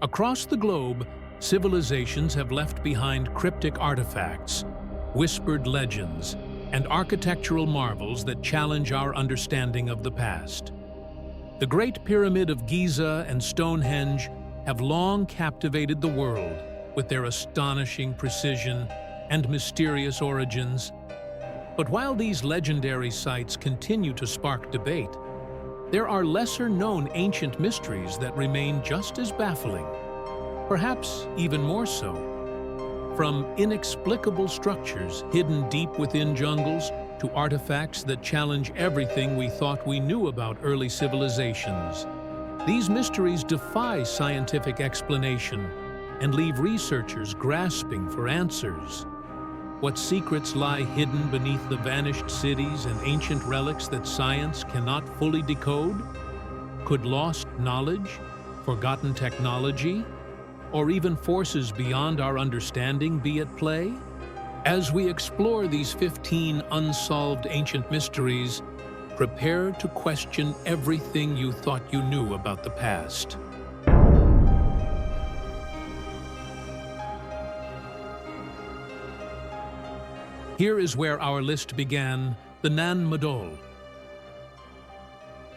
Across the globe, civilizations have left behind cryptic artifacts, whispered legends, and architectural marvels that challenge our understanding of the past. The Great Pyramid of Giza and Stonehenge have long captivated the world with their astonishing precision and mysterious origins. But while these legendary sites continue to spark debate, there are lesser-known ancient mysteries that remain just as baffling, perhaps even more so. From inexplicable structures hidden deep within jungles to artifacts that challenge everything we thought we knew about early civilizations, these mysteries defy scientific explanation and leave researchers grasping for answers. What secrets lie hidden beneath the vanished cities and ancient relics that science cannot fully decode? Could lost knowledge, forgotten technology, or even forces beyond our understanding be at play? As we explore these 15 unsolved ancient mysteries, prepare to question everything you thought you knew about the past. Here is where our list began, the Nan Madol.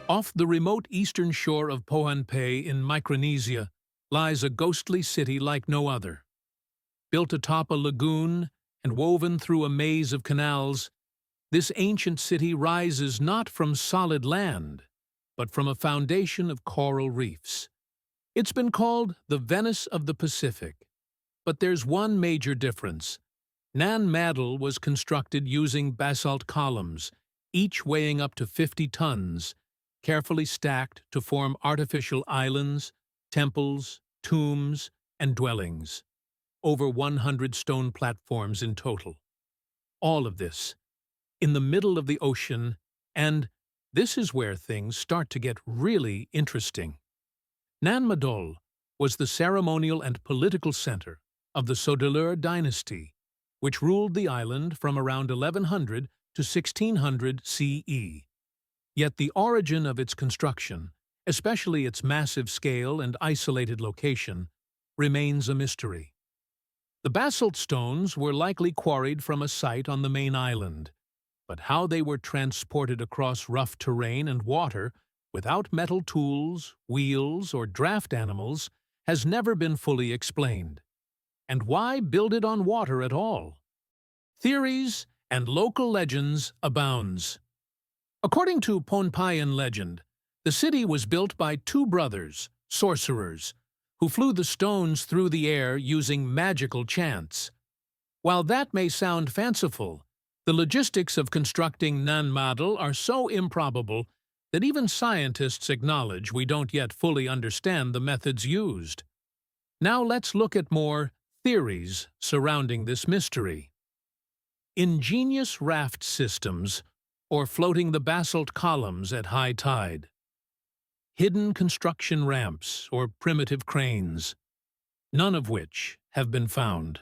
Off the remote eastern shore of Pohnpei in Micronesia lies a ghostly city like no other. Built atop a lagoon and woven through a maze of canals, this ancient city rises not from solid land, but from a foundation of coral reefs. It's been called the Venice of the Pacific, but there's one major difference. Nan Madol was constructed using basalt columns, each weighing up to 50 tons, carefully stacked to form artificial islands, temples, tombs, and dwellings. Over 100 stone platforms in total. All of this in the middle of the ocean, and this is where things start to get really interesting. Nan Madol was the ceremonial and political center of the Sodeleur dynasty, which ruled the island from around 1100 to 1600 CE. Yet the origin of its construction, especially its massive scale and isolated location, remains a mystery. The basalt stones were likely quarried from a site on the main island, but how they were transported across rough terrain and water without metal tools, wheels, or draft animals has never been fully explained. And why build it on water at all? Theories and local legends abounds. According to Pohnpeian legend, the city was built by two brothers, sorcerers, who flew the stones through the air using magical chants. While that may sound fanciful, the logistics of constructing Nan Madol are so improbable that even scientists acknowledge we don't yet fully understand the methods used. Now let's look at more theories surrounding this mystery. Ingenious raft systems, or floating the basalt columns at high tide. Hidden construction ramps or primitive cranes, none of which have been found.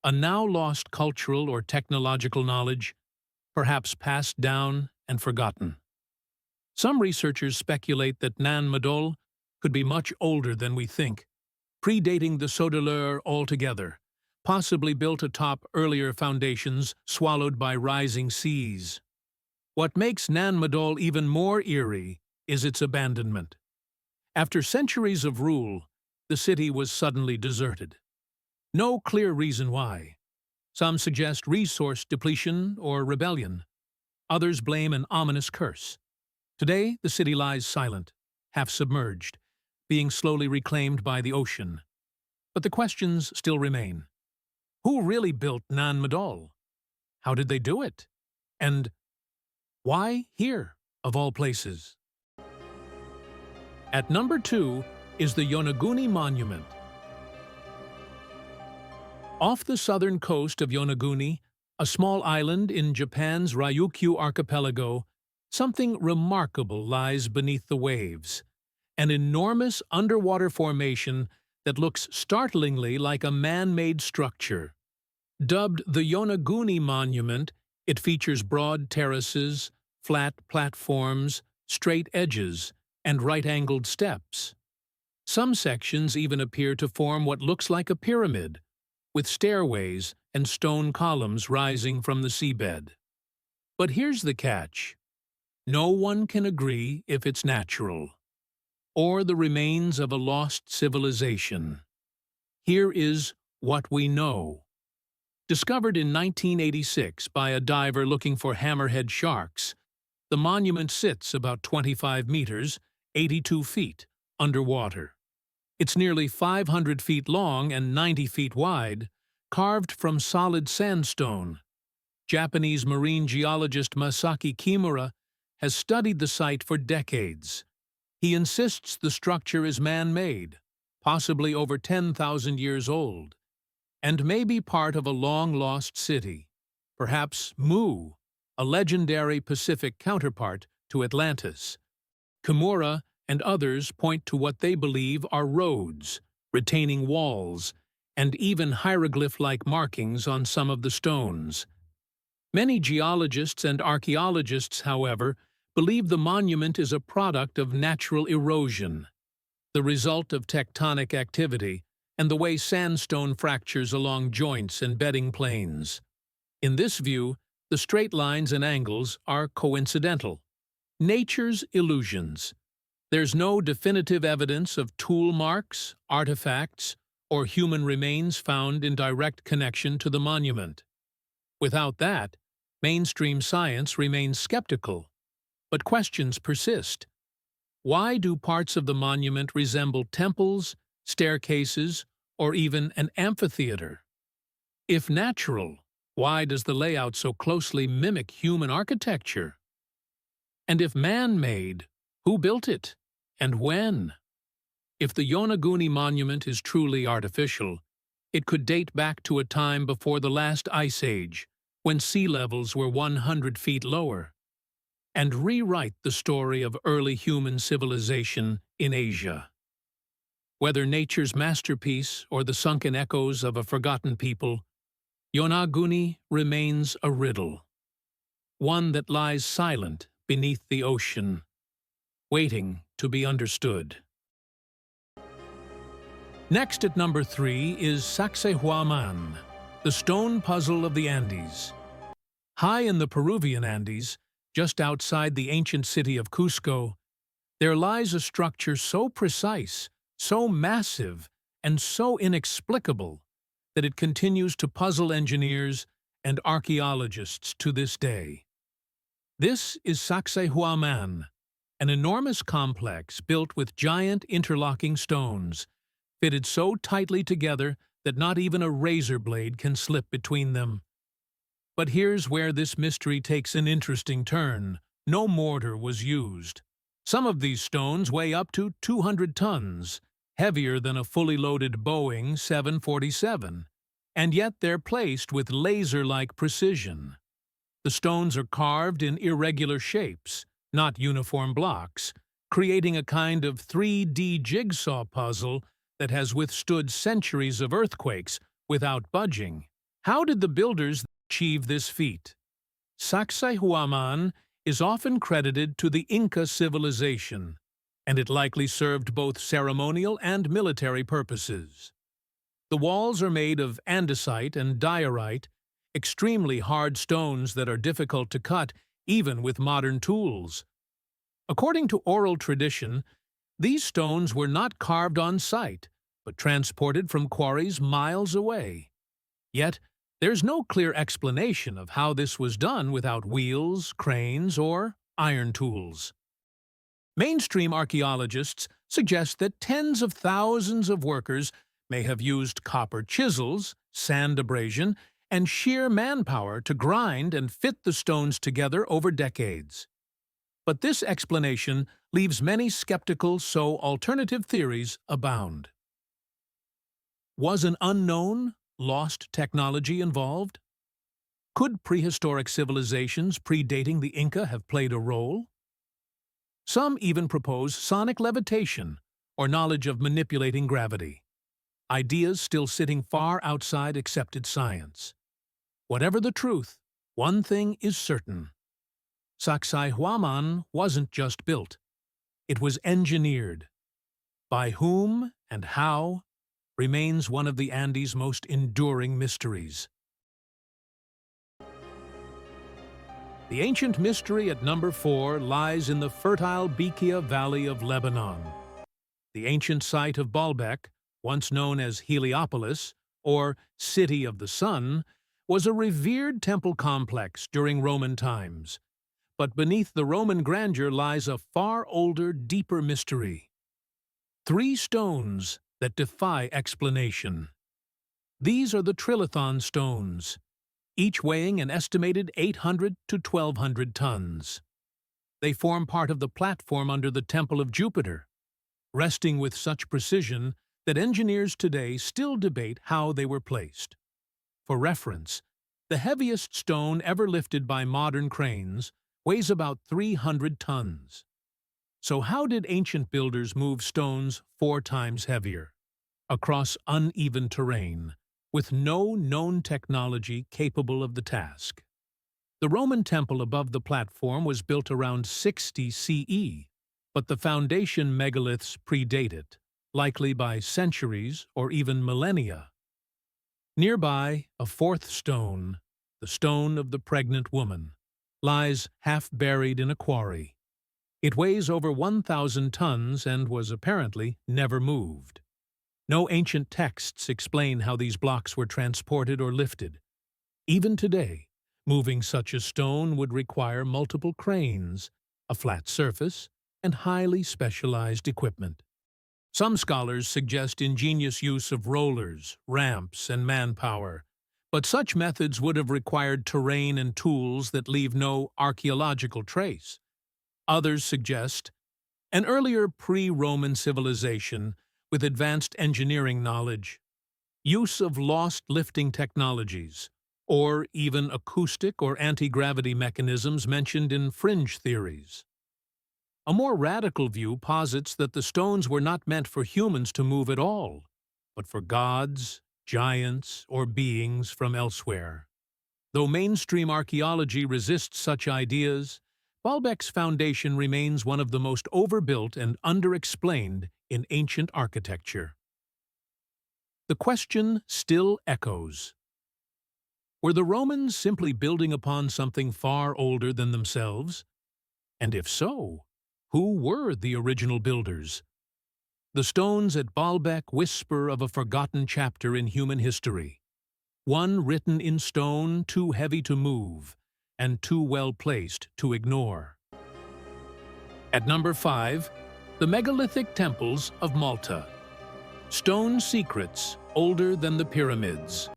A now lost cultural or technological knowledge, perhaps passed down and forgotten. Some researchers speculate that Nan Madol could be much older than we think, predating the Sodeleur altogether, possibly built atop earlier foundations swallowed by rising seas. What makes Nan Madol even more eerie is its abandonment. After centuries of rule, the city was suddenly deserted. No clear reason why. Some suggest resource depletion or rebellion. Others blame an ominous curse. Today, the city lies silent, half submerged, being slowly reclaimed by the ocean. But the questions still remain. Who really built Nan Madol? How did they do it? And why here, of all places? At number 2 is the Yonaguni Monument. Off the southern coast of Yonaguni, a small island in Japan's Ryukyu archipelago, something remarkable lies beneath the waves. An enormous underwater formation that looks startlingly like a man-made structure. Dubbed the Yonaguni Monument, it features broad terraces, flat platforms, straight edges, and right-angled steps. Some sections even appear to form what looks like a pyramid, with stairways and stone columns rising from the seabed. But here's the catch. No one can agree if it's natural, or the remains of a lost civilization. Here is what we know. Discovered in 1986 by a diver looking for hammerhead sharks, the monument sits about 25 meters, 82 feet, underwater. It's nearly 500 feet long and 90 feet wide, carved from solid sandstone. Japanese marine geologist Masaki Kimura has studied the site for decades. He insists the structure is man-made, possibly over 10,000 years old, and may be part of a long-lost city, perhaps Mu, a legendary Pacific counterpart to Atlantis. Kimura and others point to what they believe are roads, retaining walls, and even hieroglyph-like markings on some of the stones. Many geologists and archaeologists, however, believe the monument is a product of natural erosion, the result of tectonic activity, and the way sandstone fractures along joints and bedding planes. In this view, the straight lines and angles are coincidental. Nature's illusions. There's no definitive evidence of tool marks, artifacts, or human remains found in direct connection to the monument. Without that, mainstream science remains skeptical. But questions persist. Why do parts of the monument resemble temples, staircases, or even an amphitheater? If natural, why does the layout so closely mimic human architecture? And if man-made, who built it, and when? If the Yonaguni monument is truly artificial, it could date back to a time before the last ice age, when sea levels were 100 feet lower, and rewrite the story of early human civilization in Asia. Whether nature's masterpiece or the sunken echoes of a forgotten people, Yonaguni remains a riddle, one that lies silent beneath the ocean, waiting to be understood. Next at number 3 is Sacsayhuaman, the stone puzzle of the Andes. High in the Peruvian Andes, just outside the ancient city of Cusco, there lies a structure so precise, so massive, and so inexplicable that it continues to puzzle engineers and archaeologists to this day. This is Sacsayhuaman, an enormous complex built with giant interlocking stones, fitted so tightly together that not even a razor blade can slip between them. But here's where this mystery takes an interesting turn. No mortar was used. Some of these stones weigh up to 200 tons, heavier than a fully loaded Boeing 747, and yet they're placed with laser-like precision. The stones are carved in irregular shapes, not uniform blocks, creating a kind of 3D jigsaw puzzle that has withstood centuries of earthquakes without budging. How did the builders achieve this feat? Sacsayhuaman is often credited to the Inca civilization, and it likely served both ceremonial and military purposes. The walls are made of andesite and diorite, extremely hard stones that are difficult to cut even with modern tools. According to oral tradition, these stones were not carved on site, but transported from quarries miles away. Yet, there's no clear explanation of how this was done without wheels, cranes, or iron tools. Mainstream archaeologists suggest that tens of thousands of workers may have used copper chisels, sand abrasion, and sheer manpower to grind and fit the stones together over decades. But this explanation leaves many skeptical, so alternative theories abound. Was an unknown, lost technology involved? Could prehistoric civilizations predating the Inca have played a role? Some even propose sonic levitation or knowledge of manipulating gravity, ideas still sitting far outside accepted science. Whatever the truth, one thing is certain. Sacsayhuaman wasn't just built. It was engineered. By whom and how remains one of the Andes' most enduring mysteries. The ancient mystery at number 4 lies in the fertile Bekia Valley of Lebanon. The ancient site of Baalbek, once known as Heliopolis, or City of the Sun, was a revered temple complex during Roman times. But beneath the Roman grandeur lies a far older, deeper mystery. 3 stones that defy explanation. These are the trilithon stones, each weighing an estimated 800 to 1,200 tons. They form part of the platform under the Temple of Jupiter, resting with such precision that engineers today still debate how they were placed. For reference, the heaviest stone ever lifted by modern cranes weighs about 300 tons. So how did ancient builders move stones 4 times heavier, across uneven terrain, with no known technology capable of the task? The Roman temple above the platform was built around 60 CE, but the foundation megaliths predate it, likely by centuries or even millennia. Nearby, a 4th stone, the stone of the pregnant woman, lies half buried in a quarry. It weighs over 1,000 tons and was apparently never moved. No ancient texts explain how these blocks were transported or lifted. Even today, moving such a stone would require multiple cranes, a flat surface, and highly specialized equipment. Some scholars suggest ingenious use of rollers, ramps, and manpower, but such methods would have required terrain and tools that leave no archaeological trace. Others suggest an earlier pre-Roman civilization with advanced engineering knowledge, use of lost lifting technologies, or even acoustic or anti-gravity mechanisms mentioned in fringe theories. A more radical view posits that the stones were not meant for humans to move at all, but for gods, giants, or beings from elsewhere. Though mainstream archaeology resists such ideas, Baalbek's foundation remains one of the most overbuilt and underexplained in ancient architecture. The question still echoes. Were the Romans simply building upon something far older than themselves? And if so, who were the original builders? The stones at Baalbek whisper of a forgotten chapter in human history, one written in stone too heavy to move and too well placed to ignore. At number 5, the megalithic temples of Malta. Stone secrets older than the pyramids.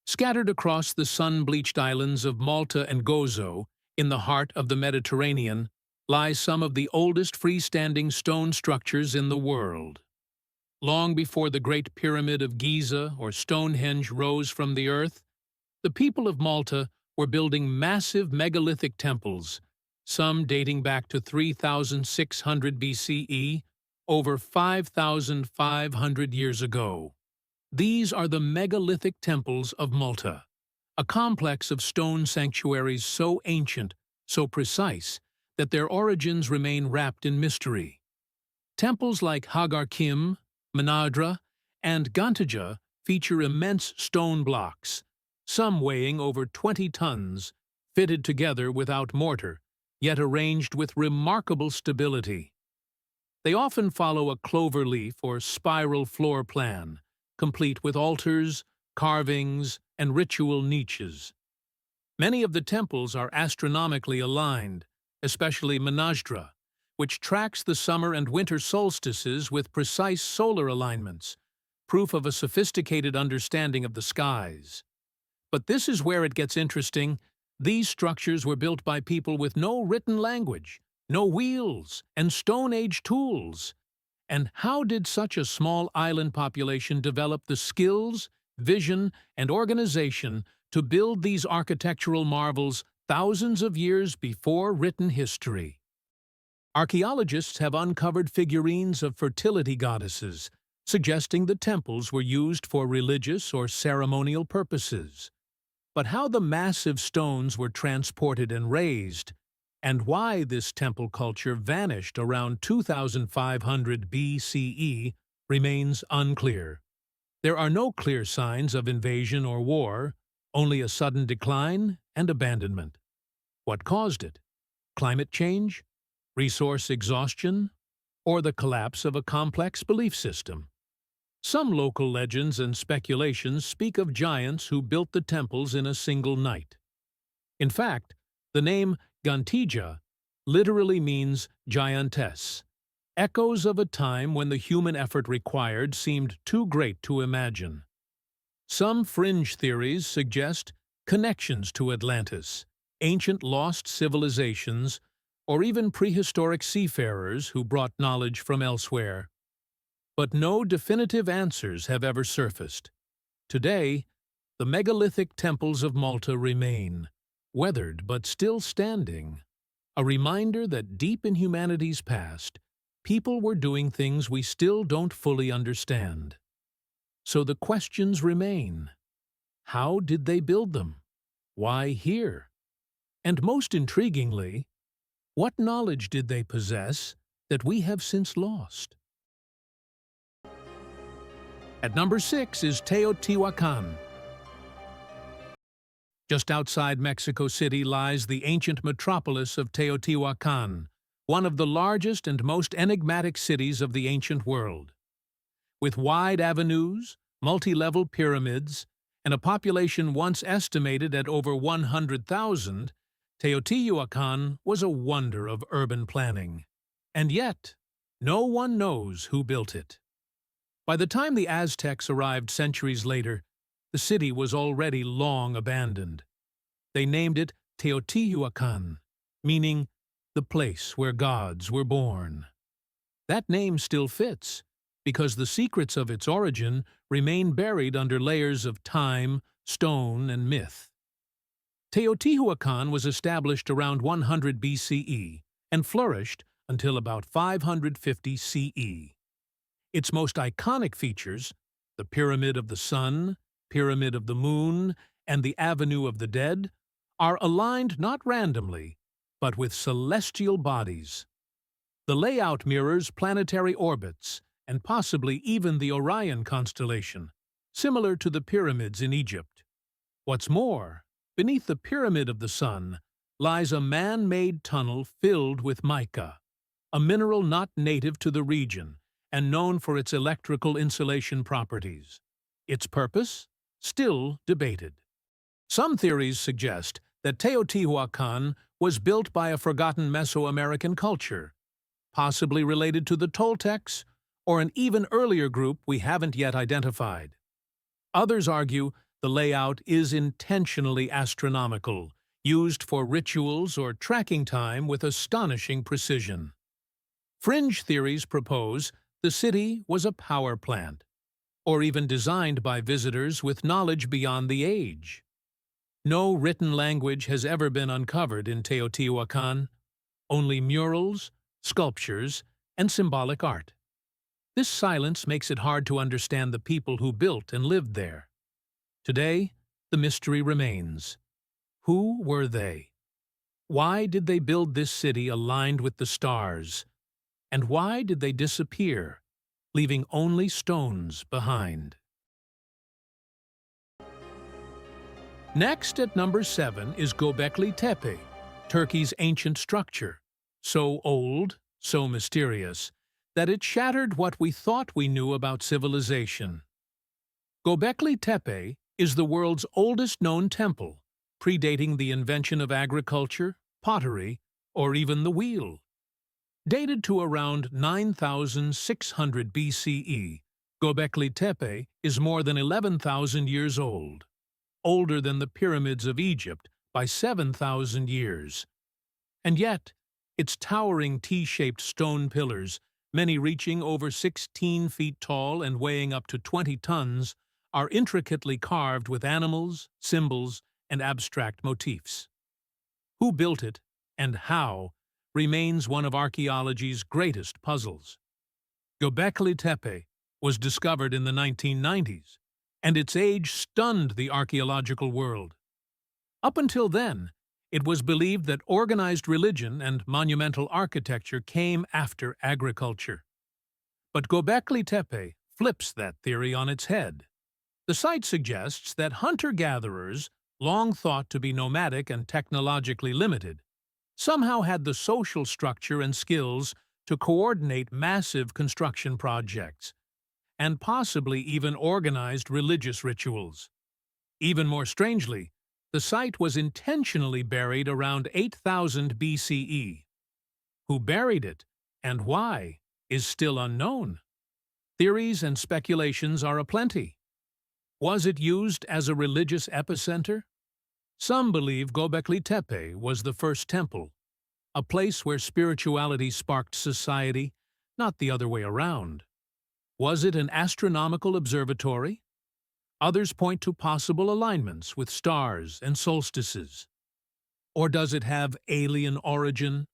Scattered across the sun-bleached islands of Malta and Gozo, in the heart of the Mediterranean, lie some of the oldest freestanding stone structures in the world. Long before the Great Pyramid of Giza or Stonehenge rose from the earth, the people of Malta were building massive megalithic temples, some dating back to 3,600 BCE, over 5,500 years ago. These are the megalithic temples of Malta, a complex of stone sanctuaries so ancient, so precise, that their origins remain wrapped in mystery. Temples like Hagar Kim, Menadra, and Gantija feature immense stone blocks, some weighing over 20 tons, fitted together without mortar, yet arranged with remarkable stability. They often follow a cloverleaf or spiral floor plan, complete with altars, carvings, and ritual niches. Many of the temples are astronomically aligned, especially Menadra, which tracks the summer and winter solstices with precise solar alignments, proof of a sophisticated understanding of the skies. But this is where it gets interesting. These structures were built by people with no written language, no wheels, and Stone Age tools. And how did such a small island population develop the skills, vision, and organization to build these architectural marvels thousands of years before written history? Archaeologists have uncovered figurines of fertility goddesses, suggesting the temples were used for religious or ceremonial purposes. But how the massive stones were transported and raised, and why this temple culture vanished around 2500 BCE remains unclear. There are no clear signs of invasion or war, only a sudden decline and abandonment. What caused it? Climate change? Resource exhaustion? Or the collapse of a complex belief system? Some local legends and speculations speak of giants who built the temples in a single night. In fact, the name Gantija literally means giantess, echoes of a time when the human effort required seemed too great to imagine. Some fringe theories suggest connections to Atlantis, ancient lost civilizations, or even prehistoric seafarers who brought knowledge from elsewhere. But no definitive answers have ever surfaced. Today, the megalithic temples of Malta remain, weathered but still standing, a reminder that deep in humanity's past, people were doing things we still don't fully understand. So the questions remain. How did they build them? Why here? And most intriguingly, what knowledge did they possess that we have since lost? At number 6 is Teotihuacan. Just outside Mexico City lies the ancient metropolis of Teotihuacan, one of the largest and most enigmatic cities of the ancient world. With wide avenues, multi-level pyramids, and a population once estimated at over 100,000, Teotihuacan was a wonder of urban planning. And yet, no one knows who built it. By the time the Aztecs arrived centuries later, the city was already long abandoned. They named it Teotihuacan, meaning the place where gods were born. That name still fits, because the secrets of its origin remain buried under layers of time, stone, and myth. Teotihuacan was established around 100 BCE and flourished until about 550 CE. Its most iconic features, the Pyramid of the Sun, Pyramid of the Moon, and the Avenue of the Dead, are aligned not randomly, but with celestial bodies. The layout mirrors planetary orbits, and possibly even the Orion constellation, similar to the pyramids in Egypt. What's more, beneath the Pyramid of the Sun lies a man-made tunnel filled with mica, a mineral not native to the region and known for its electrical insulation properties. Its purpose? Still debated. Some theories suggest that Teotihuacan was built by a forgotten Mesoamerican culture, possibly related to the Toltecs or an even earlier group we haven't yet identified. Others argue the layout is intentionally astronomical, used for rituals or tracking time with astonishing precision. Fringe theories propose the city was a power plant, or even designed by visitors with knowledge beyond the age. No written language has ever been uncovered in Teotihuacan, only murals, sculptures, and symbolic art. This silence makes it hard to understand the people who built and lived there. Today, the mystery remains. Who were they? Why did they build this city aligned with the stars? And why did they disappear, leaving only stones behind? Next at number 7 is Göbekli Tepe, Turkey's ancient structure, so old, so mysterious, that it shattered what we thought we knew about civilization. Göbekli Tepe is the world's oldest known temple, predating the invention of agriculture, pottery, or even the wheel. Dated to around 9,600 BCE, Göbekli Tepe is more than 11,000 years old, older than the pyramids of Egypt by 7,000 years. And yet, its towering T-shaped stone pillars, many reaching over 16 feet tall and weighing up to 20 tons, are intricately carved with animals, symbols, and abstract motifs. Who built it, and how, remains one of archaeology's greatest puzzles. Göbekli Tepe was discovered in the 1990s, and its age stunned the archaeological world. Up until then, It was believed that organized religion and monumental architecture came after agriculture. But Göbekli Tepe flips that theory on its head. The site suggests that hunter-gatherers, long thought to be nomadic and technologically limited, somehow had the social structure and skills to coordinate massive construction projects, and possibly even organized religious rituals. Even more strangely, the site was intentionally buried around 8000 BCE. Who buried it, and why, is still unknown. Theories and speculations are aplenty. Was it used as a religious epicenter? Some believe Göbekli Tepe was the first temple, a place where spirituality sparked society, not the other way around. Was it an astronomical observatory? Others point to possible alignments with stars and solstices. Or does it have alien origin?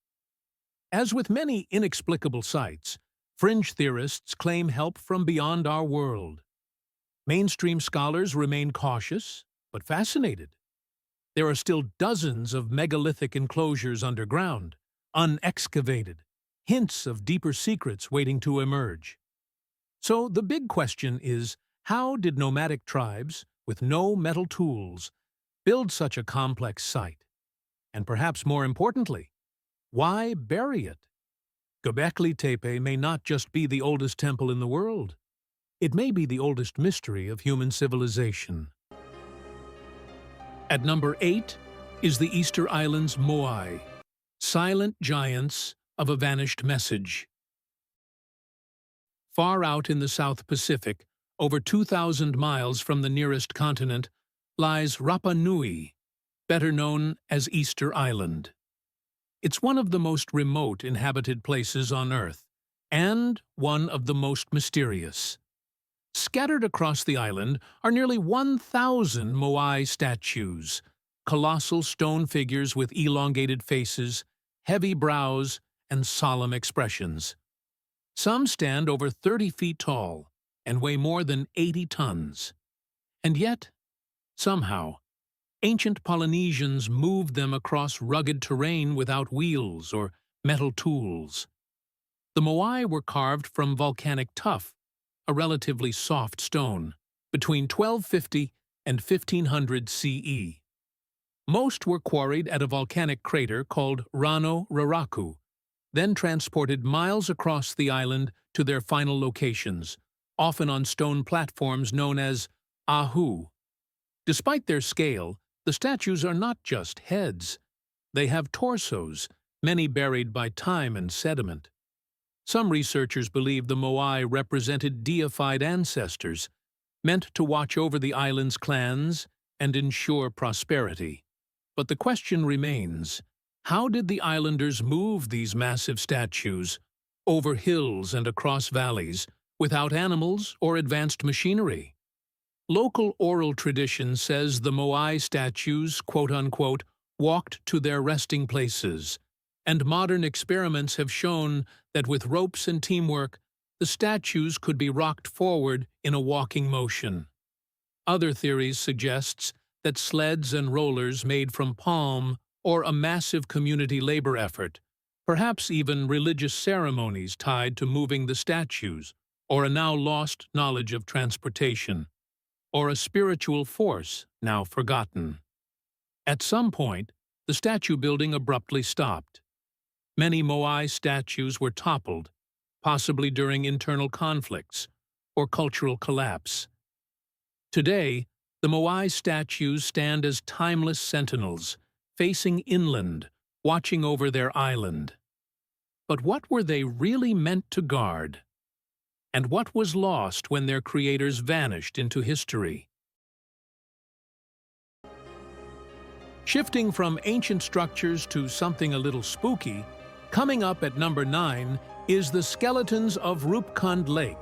As with many inexplicable sites, fringe theorists claim help from beyond our world. Mainstream scholars remain cautious, but fascinated. There are still dozens of megalithic enclosures underground, unexcavated, hints of deeper secrets waiting to emerge. So the big question is, how did nomadic tribes, with no metal tools, build such a complex site? And perhaps more importantly, why bury it? Göbekli Tepe may not just be the oldest temple in the world. It may be the oldest mystery of human civilization. At number 8 is the Easter Islands Moai, silent giants of a vanished message. Far out in the South Pacific, over 2,000 miles from the nearest continent, lies Rapa Nui, better known as Easter Island. It's one of the most remote inhabited places on Earth, and one of the most mysterious. Scattered across the island are nearly 1,000 Moai statues, colossal stone figures with elongated faces, heavy brows, and solemn expressions. Some stand over 30 feet tall and weigh more than 80 tons. And yet, somehow, ancient Polynesians moved them across rugged terrain without wheels or metal tools. The Moai were carved from volcanic tuff, a relatively soft stone, between 1250 and 1500 CE. Most were quarried at a volcanic crater called Rano Raraku, then transported miles across the island to their final locations, often on stone platforms known as ahu. Despite their scale, the statues are not just heads. They have torsos, many buried by time and sediment. Some researchers believe the Moai represented deified ancestors, meant to watch over the island's clans and ensure prosperity. But the question remains, how did the islanders move these massive statues over hills and across valleys without animals or advanced machinery? Local oral tradition says the Moai statues, quote-unquote, walked to their resting places, and modern experiments have shown that with ropes and teamwork, the statues could be rocked forward in a walking motion. Other theories suggest that sleds and rollers made from palm or a massive community labor effort, perhaps even religious ceremonies tied to moving the statues, or a now lost knowledge of transportation, or a spiritual force now forgotten. At some point, the statue building abruptly stopped. Many Moai statues were toppled, possibly during internal conflicts or cultural collapse. Today, the Moai statues stand as timeless sentinels, facing inland, watching over their island. But what were they really meant to guard? And what was lost when their creators vanished into history? Shifting from ancient structures to something a little spooky, coming up at number 9 is the skeletons of Rupkund Lake.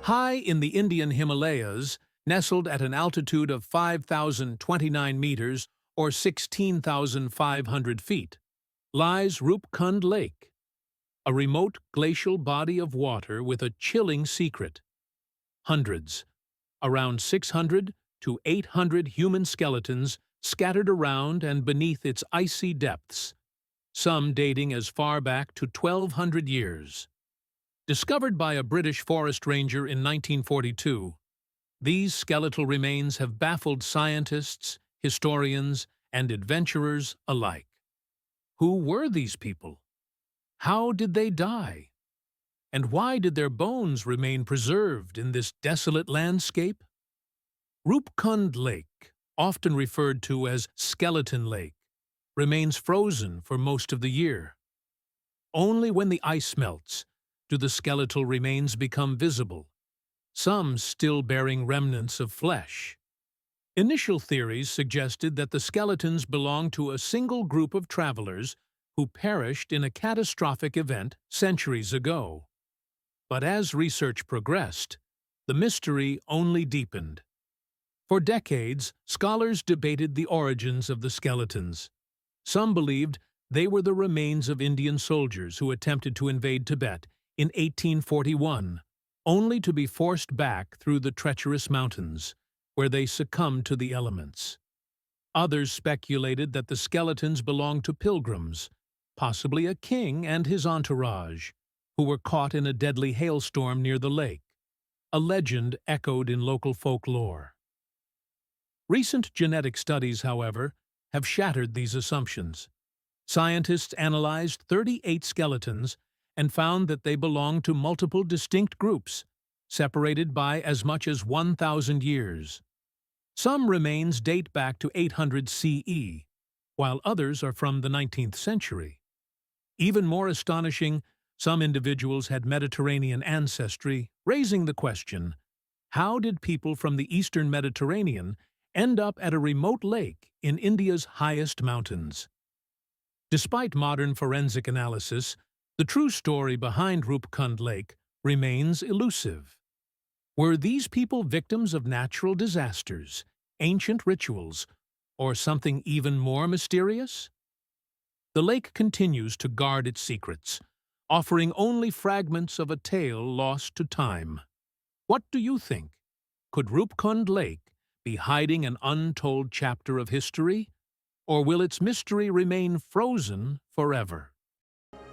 High in the Indian Himalayas, nestled at an altitude of 5,029 meters or 16,500 feet, lies Rupkund Lake, a remote glacial body of water with a chilling secret. Hundreds, around 600 to 800 human skeletons scattered around and beneath its icy depths, some dating as far back to 1,200 years. Discovered by a British forest ranger in 1942, these skeletal remains have baffled scientists, historians, and adventurers alike. Who were these people? How did they die? And why did their bones remain preserved in this desolate landscape? Rupkund Lake, often referred to as Skeleton Lake, remains frozen for most of the year. Only when the ice melts do the skeletal remains become visible, some still bearing remnants of flesh. Initial theories suggested that the skeletons belonged to a single group of travelers who perished in a catastrophic event centuries ago. But as research progressed, the mystery only deepened. For decades, scholars debated the origins of the skeletons. Some believed they were the remains of Indian soldiers who attempted to invade Tibet in 1841, only to be forced back through the treacherous mountains, where they succumbed to the elements. Others speculated that the skeletons belonged to pilgrims, possibly a king and his entourage, who were caught in a deadly hailstorm near the lake, a legend echoed in local folklore. Recent genetic studies, however, have shattered these assumptions. Scientists analyzed 38 skeletons and found that they belonged to multiple distinct groups, separated by as much as 1,000 years. Some remains date back to 800 CE, while others are from the 19th century. Even more astonishing, some individuals had Mediterranean ancestry, raising the question, how did people from the eastern Mediterranean end up at a remote lake in India's highest mountains? Despite modern forensic analysis, the true story behind Rupkund Lake remains elusive. Were these people victims of natural disasters, ancient rituals, or something even more mysterious? The lake continues to guard its secrets, offering only fragments of a tale lost to time. What do you think? Could Rupkund Lake be hiding an untold chapter of history? Or will its mystery remain frozen forever?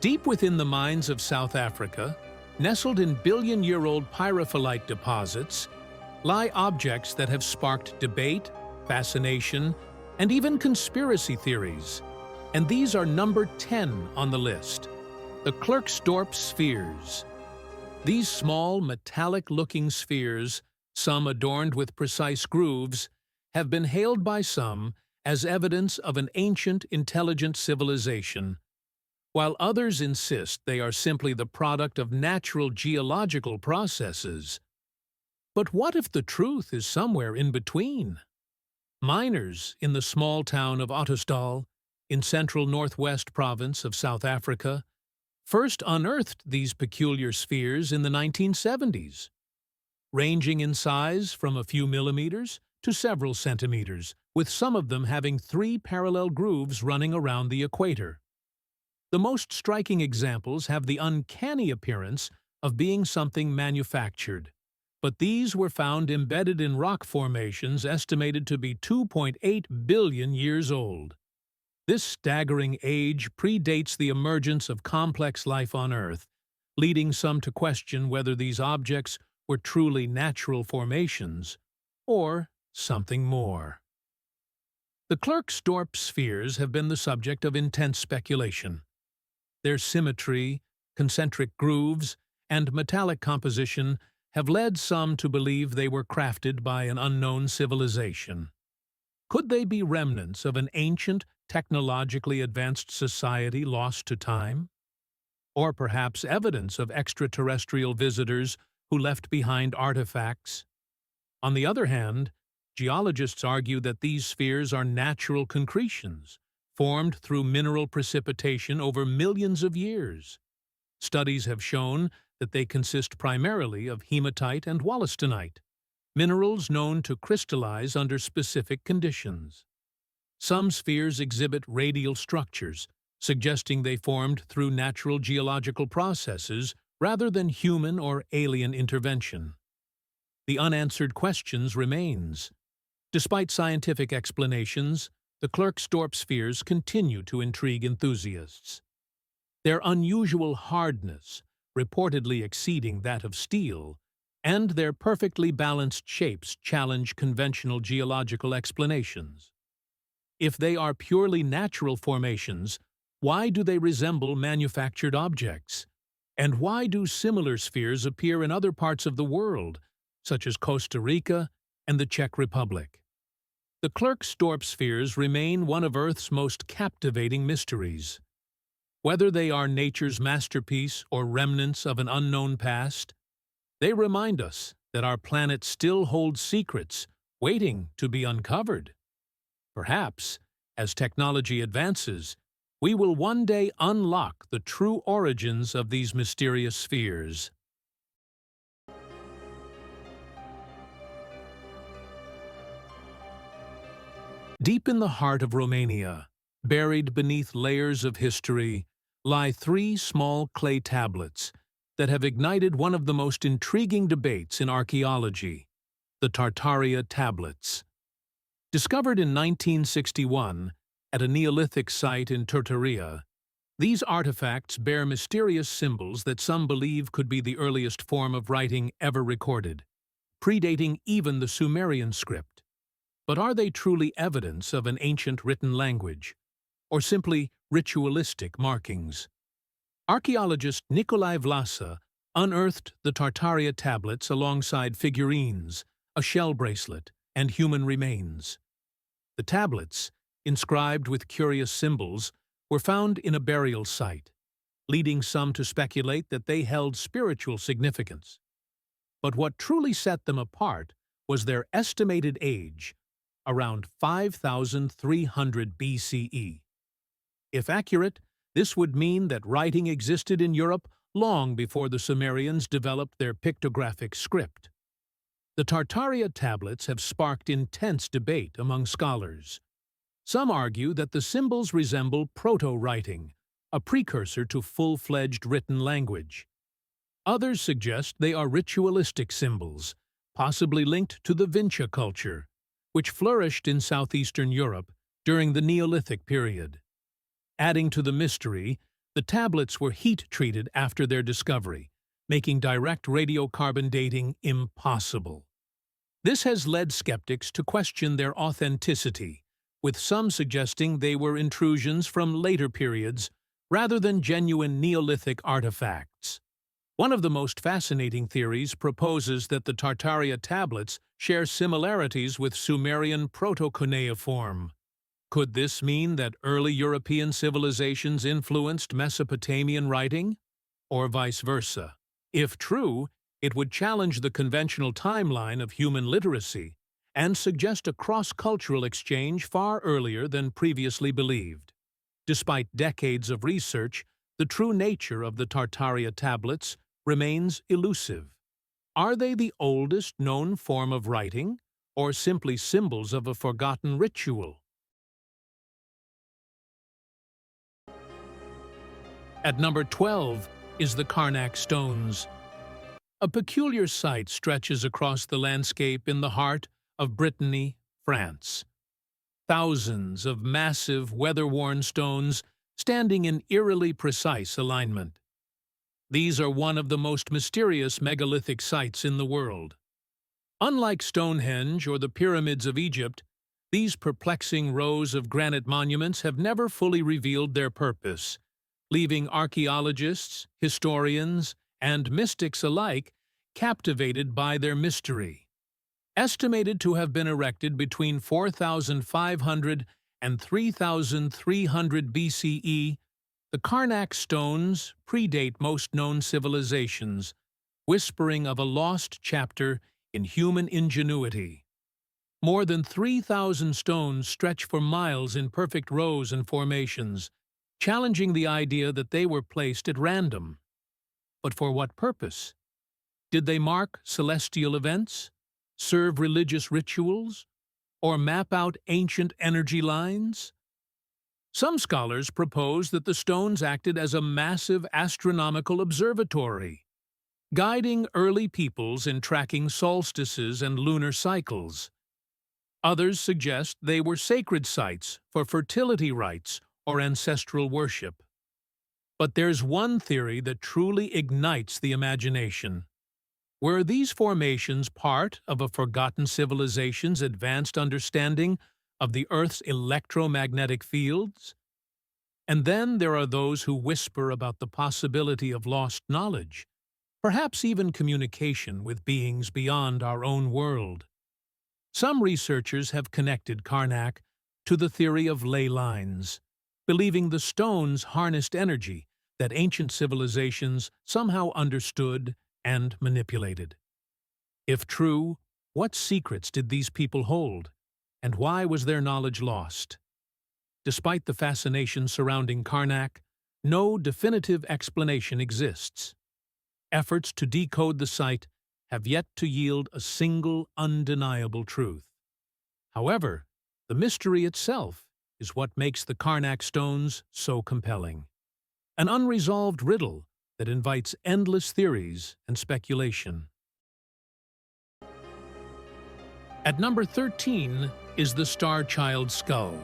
Deep within the mines of South Africa, nestled in billion-year-old pyrophyllite deposits, lie objects that have sparked debate, fascination, and even conspiracy theories. And these are number 10 on the list: the Klerksdorp spheres. These small, metallic-looking spheres, some adorned with precise grooves, have been hailed by some as evidence of an ancient, intelligent civilization, while others insist they are simply the product of natural geological processes. But what if the truth is somewhere in between? Miners in the small town of Ottosdal, in central northwest province of South Africa, first unearthed these peculiar spheres in the 1970s. Ranging in size from a few millimeters to several centimeters, with some of them having 3 parallel grooves running around the equator. The most striking examples have the uncanny appearance of being something manufactured, but these were found embedded in rock formations estimated to be 2.8 billion years old. This staggering age predates the emergence of complex life on Earth, leading some to question whether these objects were truly natural formations or something more. The Klerksdorp spheres have been the subject of intense speculation. Their symmetry, concentric grooves, and metallic composition have led some to believe they were crafted by an unknown civilization. Could they be remnants of an ancient, technologically advanced society lost to time? Or perhaps evidence of extraterrestrial visitors who left behind artifacts? On the other hand, geologists argue that these spheres are natural concretions, formed through mineral precipitation over millions of years. Studies have shown that they consist primarily of hematite and wollastonite, minerals known to crystallize under specific conditions. Some spheres exhibit radial structures, suggesting they formed through natural geological processes rather than human or alien intervention. The unanswered questions remains. Despite scientific explanations, the Klerksdorp spheres continue to intrigue enthusiasts. Their unusual hardness, reportedly exceeding that of steel, and their perfectly balanced shapes challenge conventional geological explanations. If they are purely natural formations, why do they resemble manufactured objects? And why do similar spheres appear in other parts of the world, such as Costa Rica and the Czech Republic? The Klerksdorp spheres remain one of Earth's most captivating mysteries. Whether they are nature's masterpiece or remnants of an unknown past, they remind us that our planet still holds secrets waiting to be uncovered. Perhaps, as technology advances, we will one day unlock the true origins of these mysterious spheres. Deep in the heart of Romania, buried beneath layers of history, lie three small clay tablets that have ignited one of the most intriguing debates in archaeology: the Tartaria tablets. Discovered in 1961 at a Neolithic site in Tartaria, these artifacts bear mysterious symbols that some believe could be the earliest form of writing ever recorded, predating even the Sumerian script. But are they truly evidence of an ancient written language, or simply ritualistic markings? Archaeologist Nicolae Vlasa unearthed the Tartaria tablets alongside figurines, a shell bracelet, and human remains. The tablets, inscribed with curious symbols, were found in a burial site, leading some to speculate that they held spiritual significance. But what truly set them apart was their estimated age, around 5,300 BCE. If accurate, this would mean that writing existed in Europe long before the Sumerians developed their pictographic script. The Tartaria tablets have sparked intense debate among scholars. Some argue that the symbols resemble proto-writing, a precursor to full-fledged written language. Others suggest they are ritualistic symbols, possibly linked to the Vinca culture, which flourished in southeastern Europe during the Neolithic period. Adding to the mystery, the tablets were heat-treated after their discovery, making direct radiocarbon dating impossible. This has led skeptics to question their authenticity, with some suggesting they were intrusions from later periods rather than genuine Neolithic artifacts. One of the most fascinating theories proposes that the Tartaria tablets share similarities with Sumerian proto-cuneiform. Could this mean that early European civilizations influenced Mesopotamian writing, or vice versa? If true, it would challenge the conventional timeline of human literacy and suggest a cross-cultural exchange far earlier than previously believed. Despite decades of research, the true nature of the Tartaria tablets remains elusive. Are they the oldest known form of writing, or simply symbols of a forgotten ritual? At number 12 is the Karnak stones. A peculiar sight stretches across the landscape in the heart of Brittany, France. Thousands of massive, weather-worn stones standing in eerily precise alignment. These are one of the most mysterious megalithic sites in the world. Unlike Stonehenge or the pyramids of Egypt, these perplexing rows of granite monuments have never fully revealed their purpose, leaving archaeologists, historians, and mystics alike captivated by their mystery. Estimated to have been erected between 4,500 and 3,300 BCE, the Karnak stones predate most known civilizations, whispering of a lost chapter in human ingenuity. More than 3,000 stones stretch for miles in perfect rows and formations, challenging the idea that they were placed at random. But for what purpose? Did they mark celestial events, serve religious rituals, or map out ancient energy lines? Some scholars propose that the stones acted as a massive astronomical observatory, guiding early peoples in tracking solstices and lunar cycles. Others suggest they were sacred sites for fertility rites or ancestral worship. But there's one theory that truly ignites the imagination. Were these formations part of a forgotten civilization's advanced understanding of the Earth's electromagnetic fields? And then there are those who whisper about the possibility of lost knowledge, perhaps even communication with beings beyond our own world. Some researchers have connected Karnak to the theory of ley lines, believing the stones harnessed energy that ancient civilizations somehow understood and manipulated. If true, what secrets did these people hold, and why was their knowledge lost? Despite the fascination surrounding Karnak, no definitive explanation exists. Efforts to decode the site have yet to yield a single undeniable truth. However, the mystery itself is what makes the Karnak stones so compelling. An unresolved riddle that invites endless theories and speculation. At number 13 is the Star Child skull.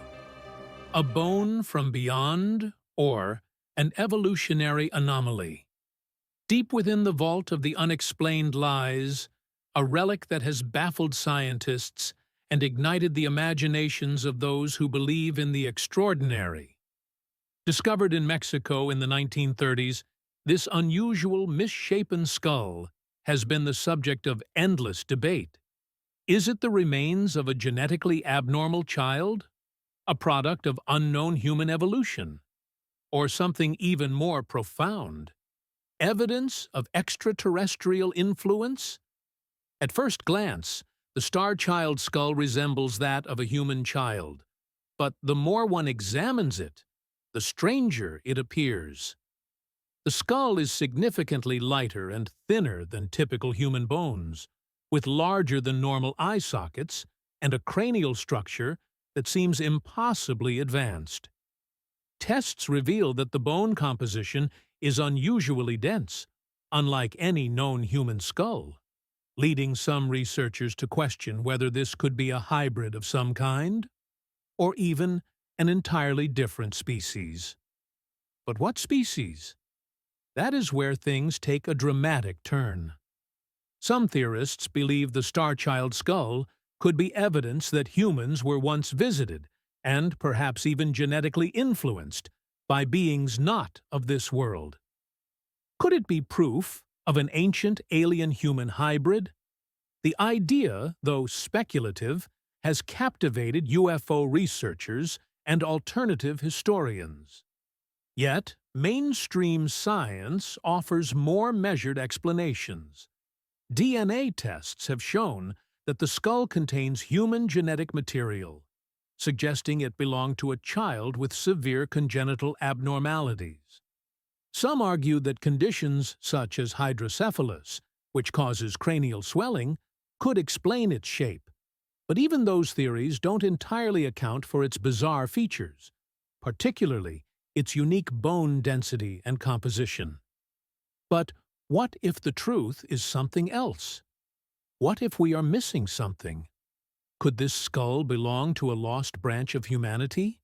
A bone from beyond, or an evolutionary anomaly. Deep within the vault of the unexplained lies a relic that has baffled scientists and ignited the imaginations of those who believe in the extraordinary. Discovered in Mexico in the 1930s, this unusual, misshapen skull has been the subject of endless debate. Is it the remains of a genetically abnormal child? A product of unknown human evolution? Or something even more profound? Evidence of extraterrestrial influence? At first glance, the Star Child skull resembles that of a human child. But the more one examines it, the stranger it appears. The skull is significantly lighter and thinner than typical human bones, with larger than normal eye sockets and a cranial structure that seems impossibly advanced. Tests reveal that the bone composition is unusually dense, unlike any known human skull, leading some researchers to question whether this could be a hybrid of some kind, or even an entirely different species. But what species? That is where things take a dramatic turn. Some theorists believe the Star Child skull could be evidence that humans were once visited, and perhaps even genetically influenced, by beings not of this world. Could it be proof of an ancient alien-human hybrid? The idea, though speculative, has captivated UFO researchers and alternative historians. Yet, mainstream science offers more measured explanations. DNA tests have shown that the skull contains human genetic material, suggesting it belonged to a child with severe congenital abnormalities. Some argue that conditions such as hydrocephalus, which causes cranial swelling, could explain its shape. But even those theories don't entirely account for its bizarre features, particularly its unique bone density and composition. But what if the truth is something else? What if we are missing something? Could this skull belong to a lost branch of humanity?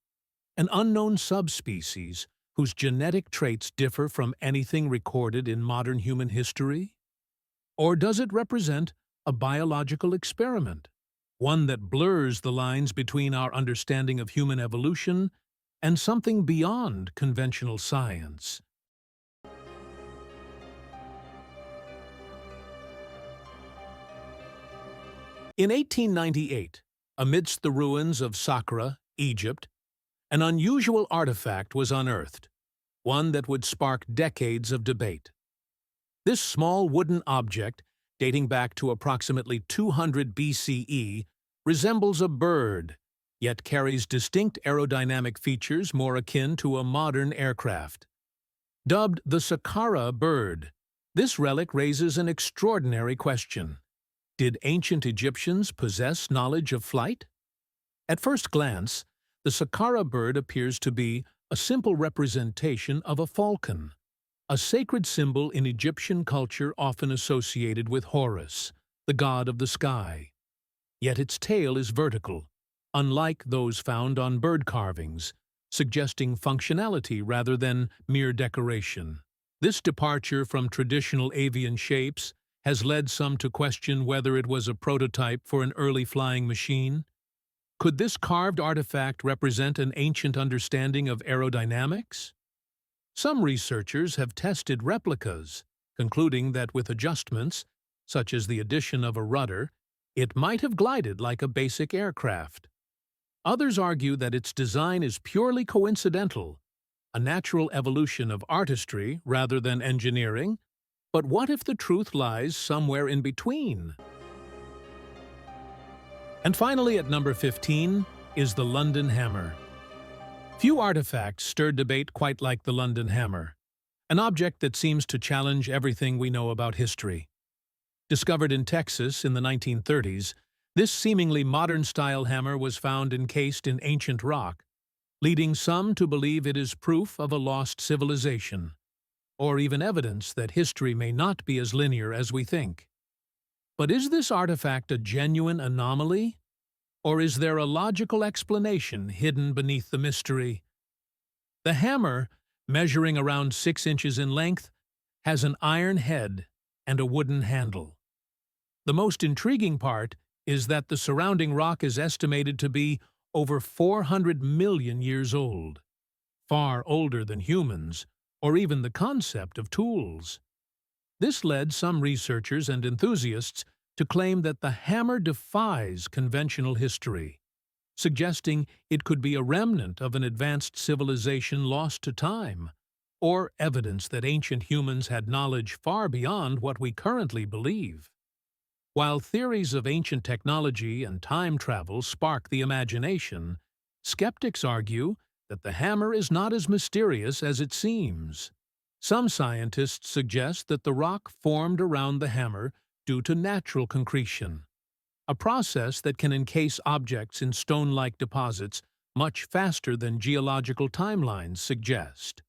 An unknown subspecies whose genetic traits differ from anything recorded in modern human history? Or does it represent a biological experiment, one that blurs the lines between our understanding of human evolution and something beyond conventional science? In 1898, amidst the ruins of Saqqara, Egypt, an unusual artifact was unearthed, one that would spark decades of debate. This small wooden object, dating back to approximately 200 BCE, resembles a bird, yet carries distinct aerodynamic features more akin to a modern aircraft. Dubbed the Saqqara bird, this relic raises an extraordinary question. Did ancient Egyptians possess knowledge of flight? At first glance, the Saqqara bird appears to be a simple representation of a falcon, a sacred symbol in Egyptian culture often associated with Horus, the god of the sky. yet its tail is vertical, unlike those found on bird carvings, suggesting functionality rather than mere decoration. This departure from traditional avian shapes has led some to question whether it was a prototype for an early flying machine. Could this carved artifact represent an ancient understanding of aerodynamics? Some researchers have tested replicas, concluding that with adjustments, such as the addition of a rudder, it might have glided like a basic aircraft. Others argue that its design is purely coincidental, a natural evolution of artistry rather than engineering. But what if the truth lies somewhere in between? And finally, at number 15 is the London Hammer. Few artifacts stir debate quite like the London Hammer, an object that seems to challenge everything we know about history. Discovered in Texas in the 1930s, this seemingly modern-style hammer was found encased in ancient rock, leading some to believe it is proof of a lost civilization, or even evidence that history may not be as linear as we think. But is this artifact a genuine anomaly? Or is there a logical explanation hidden beneath the mystery? The hammer, measuring around 6 inches in length, has an iron head and a wooden handle. The most intriguing part is that the surrounding rock is estimated to be over 400 million years old, far older than humans, or even the concept of tools. This led some researchers and enthusiasts to claim that the hammer defies conventional history, suggesting it could be a remnant of an advanced civilization lost to time, or evidence that ancient humans had knowledge far beyond what we currently believe. While theories of ancient technology and time travel spark the imagination, skeptics argue that the hammer is not as mysterious as it seems. Some scientists suggest that the rock formed around the hammer due to natural concretion, a process that can encase objects in stone-like deposits much faster than geological timelines suggest.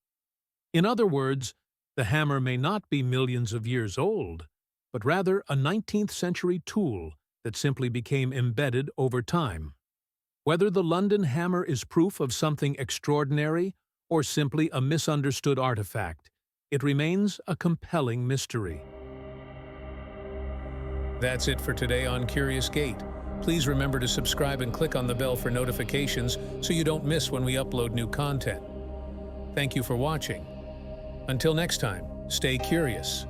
In other words, the hammer may not be millions of years old, but rather a 19th-century tool that simply became embedded over time. Whether the London Hammer is proof of something extraordinary or simply a misunderstood artifact, it remains a compelling mystery. That's it for today on Curious Gate. Please remember to subscribe and click on the bell for notifications so you don't miss when we upload new content. Thank you for watching. Until next time, stay curious.